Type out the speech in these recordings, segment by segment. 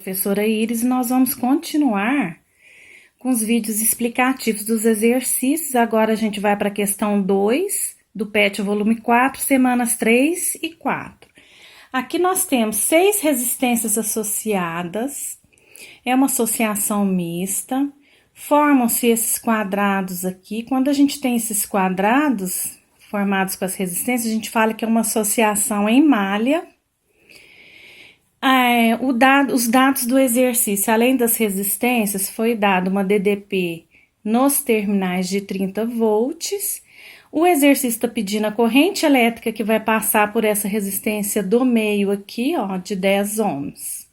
Professora Iris, nós vamos continuar com os vídeos explicativos dos exercícios. Agora a gente vai para a questão 2 do PET volume 4, semanas 3 e 4. Aqui nós temos 6 resistências associadas, é uma associação mista, formam-se esses quadrados aqui. Quando a gente tem esses quadrados formados com as resistências, a gente fala que é uma associação em malha. Os dados do exercício, além das resistências, foi dado uma DDP nos terminais de 30 volts. O exercício está pedindo a corrente elétrica que vai passar por essa resistência do meio aqui, ó, de 10 ohms.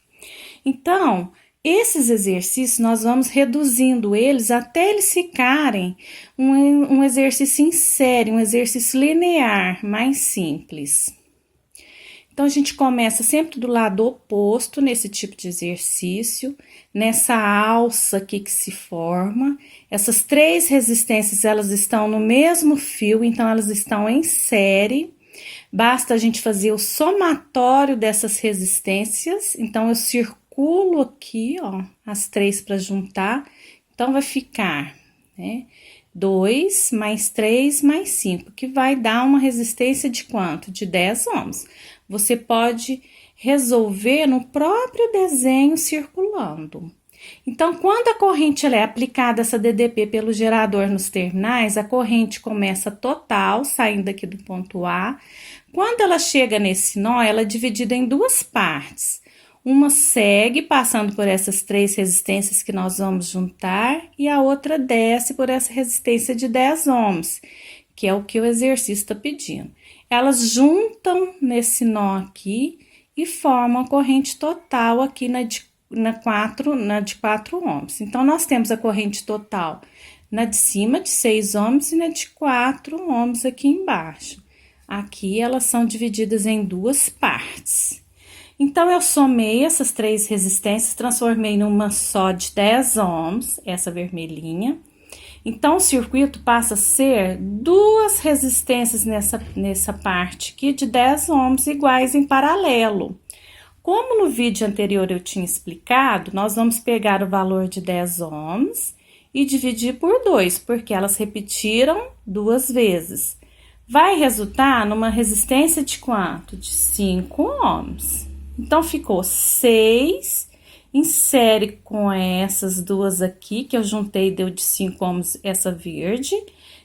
Então, esses exercícios, nós vamos reduzindo eles até eles ficarem um exercício em série, um exercício linear, mais simples. Então, a gente começa sempre do lado oposto nesse tipo de exercício, nessa alça aqui que se forma. Essas 3 resistências, elas estão no mesmo fio, então elas estão em série. Basta a gente fazer o somatório dessas resistências. Então, eu circulo aqui, ó, as 3 para juntar. Então, vai ficar, né, 2 mais 3 mais 5, que vai dar uma resistência de quanto? De 10 ohms. Você pode resolver no próprio desenho circulando. Então, quando a corrente é aplicada, essa DDP pelo gerador nos terminais, a corrente começa total, saindo aqui do ponto A. Quando ela chega nesse nó, ela é dividida em 2 partes. Uma segue passando por essas 3 resistências que nós vamos juntar e a outra desce por essa resistência de 10 ohms, que é o que o exercício está pedindo. Elas juntam nesse nó aqui e formam a corrente total aqui na de 4 ohms. Então, nós temos a corrente total na de cima de 6 ohms e na de 4 ohms aqui embaixo. Aqui elas são divididas em 2 partes. Então, eu somei essas 3 resistências, transformei numa só de 10 ohms, essa vermelhinha. Então, o circuito passa a ser 2 resistências nessa parte aqui de 10 ohms iguais em paralelo. Como no vídeo anterior eu tinha explicado, nós vamos pegar o valor de 10 ohms e dividir por 2, porque elas repetiram 2 vezes. Vai resultar numa resistência de quanto? De 5 ohms. Então, ficou 6 em série com essas 2 aqui, que eu juntei, deu de 5 ohms essa verde,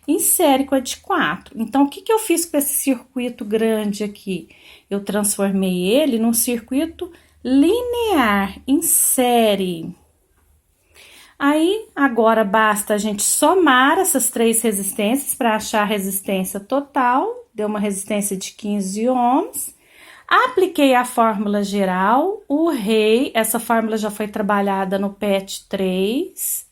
em série com a de 4. Então, o que eu fiz com esse circuito grande aqui? Eu transformei ele num circuito linear, em série. Aí, agora basta a gente somar essas 3 resistências para achar a resistência total, deu uma resistência de 15 ohms. Apliquei a fórmula geral, o rei, essa fórmula já foi trabalhada no PET 3,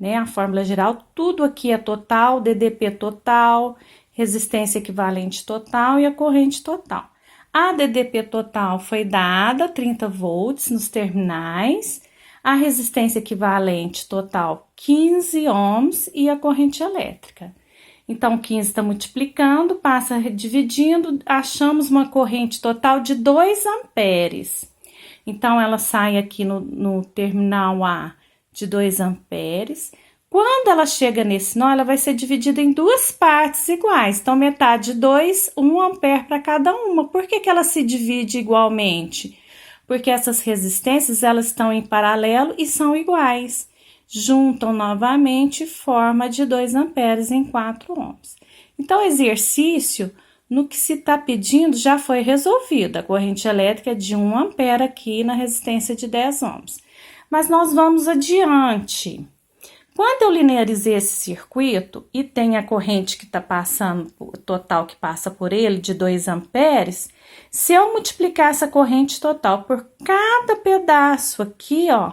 né? A fórmula geral, tudo aqui é total, DDP total, resistência equivalente total e a corrente total. A DDP total foi dada, 30 volts nos terminais, a resistência equivalente total, 15 ohms e a corrente elétrica. Então, 15 está multiplicando, passa dividindo, achamos uma corrente total de 2 amperes. Então, ela sai aqui no terminal A de 2 amperes. Quando ela chega nesse nó, ela vai ser dividida em 2 partes iguais. Então, metade de 2, 1 ampere para cada uma. Por que ela se divide igualmente? Porque essas resistências, elas estão em paralelo e são iguais. Juntam novamente e forma de 2 amperes em 4 ohms. Então, o exercício, no que se está pedindo, já foi resolvido. A corrente elétrica é de 1 ampere aqui na resistência de 10 ohms. Mas nós vamos adiante. Quando eu linearizei esse circuito e tem a corrente que está passando, total que passa por ele, de 2 amperes, se eu multiplicar essa corrente total por cada pedaço aqui, ó,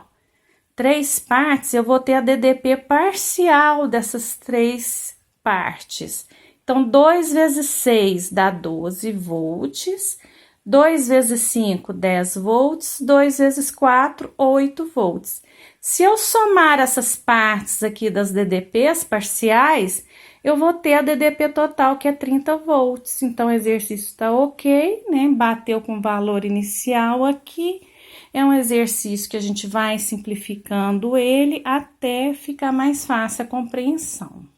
3 partes, eu vou ter a DDP parcial dessas 3 partes. Então, 2 vezes 6 dá 12 volts, 2 vezes 5, 10 volts, 2 vezes 4, 8 volts. Se eu somar essas partes aqui das DDPs parciais, eu vou ter a DDP total, que é 30 volts. Então, o exercício está ok, né? Bateu com o valor inicial aqui. É um exercício que a gente vai simplificando ele até ficar mais fácil a compreensão.